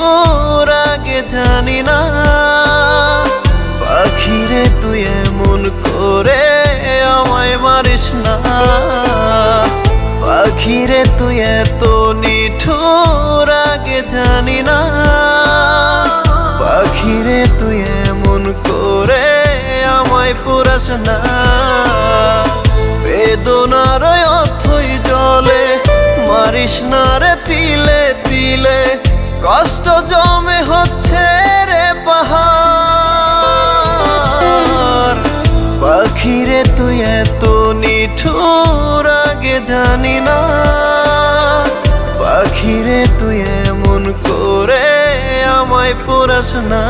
নিঠুর আগে জানি না। পাখিরে তুই এমন করে আমায় মারিস না। পাখিরে তুই এত নিঠুর আগে জানি না। পাখিরে তুই এমন করে আমায় পুরাস না। বেদনার অথই জলে মারিস না রে তিলে তিলে। কষ্ট জমে হচ্ছে রে পাহাড়। পাখিরে তুই এত নিঠুর আগে জানি না। পাখিরে তুই এমন করে আমায় পুরাস না।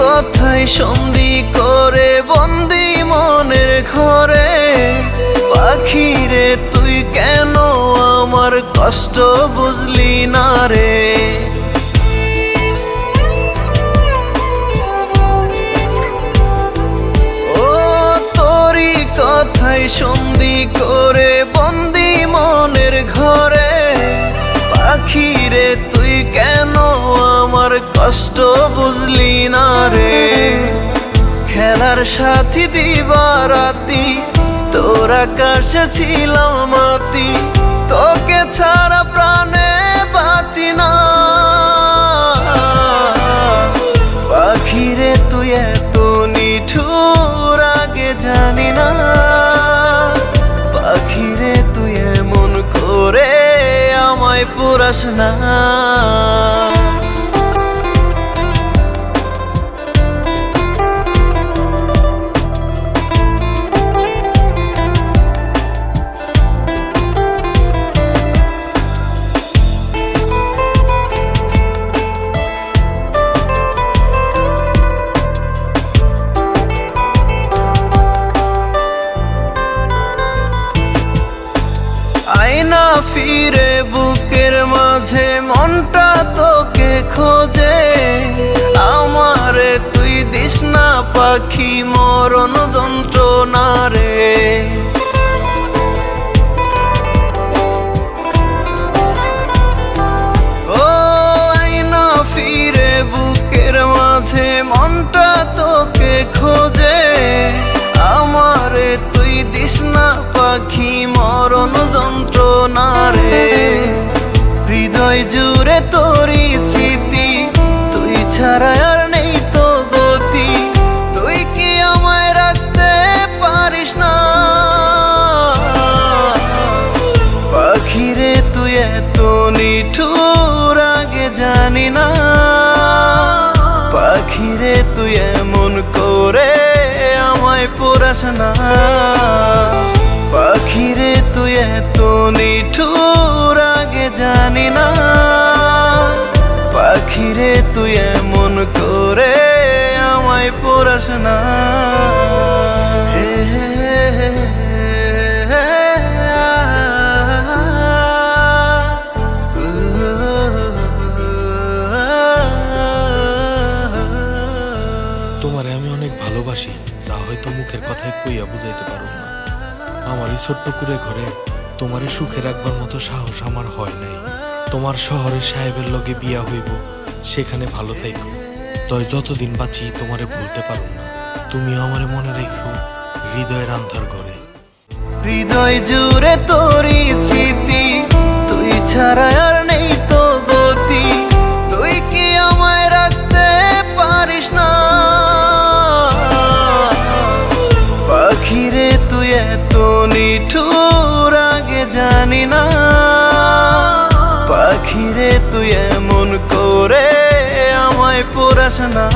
কথাই সন্ধি করে বন্দি মনের ঘরে। পাখিরে তুই কেন আমার কষ্ট বুঝলি না রে। ও তোরই কথাই সন্ধি করে বন্দি মনের ঘরে। পাখিরে তুই কেন আমার কষ্ট বুঝলি না রে। খেলার সাথী দিবারাতি তোর আকাশে ছিলাম মাতি। তোকে ছাড়া প্রাণে বাঁচি না। পাখিরে তুই এত নিঠুর আগে জানি না। পাখিরে তুই এমন করে আমায় পুরাস না। আয়না ফিরে বুকের মাঝে মনটা তোকে খোঁজে। আমারে তুই দিস না পাখি মরণ যন্ত্রণা রে। ও আয়না ফিরে বুকের মাঝে মনটা তোকে খোঁজে। আমারে তুই দিস না পাখি মরণ যন্ত্রণা রে। হৃদয় জুড়ে তোরই স্মৃতি তুই ছাড়া আর নেই তো গতি। তুই কি আমায় রাখতে পারিস না। পাখিরে তুই এত নিঠুর আগে জানি না। পাখিরে তুই এমন করে আমায় পুরাস না। পাখিরে তুই এত নিঠুর আগে জানি না। পাখিরে তুই এমন করে আমায় পুরাস না। তোমারে আমি অনেক ভালোবাসি, যা হয়তো মুখের কথায় কইয়া বুঝাইতে পারো না। আমার এই ছোট্ট কুড়ে ঘরে তোমারে সুখে রাখবার মতো সাহস আমার হয় নাই। তোমার শহরের সাহেবের লগে বিয়া হইব, সেখানে ভালো থাইকো। তয় যতদিন বাঁচি তোমারে ভুলতে পারো না। তুমিও আমারে মনে রেখো হৃদয়ের আন্ধার ঘরে। হৃদয় জুড়ে তোরই স্মৃতি তুই ছাড়া আর নেই তো গতি। তুই কি আমায় রাখতে পারিস না। পাখিরে তুই এত নিঠুর আগে জানি না। পাখিরে তুই এমন করে আমায় পুরাস না।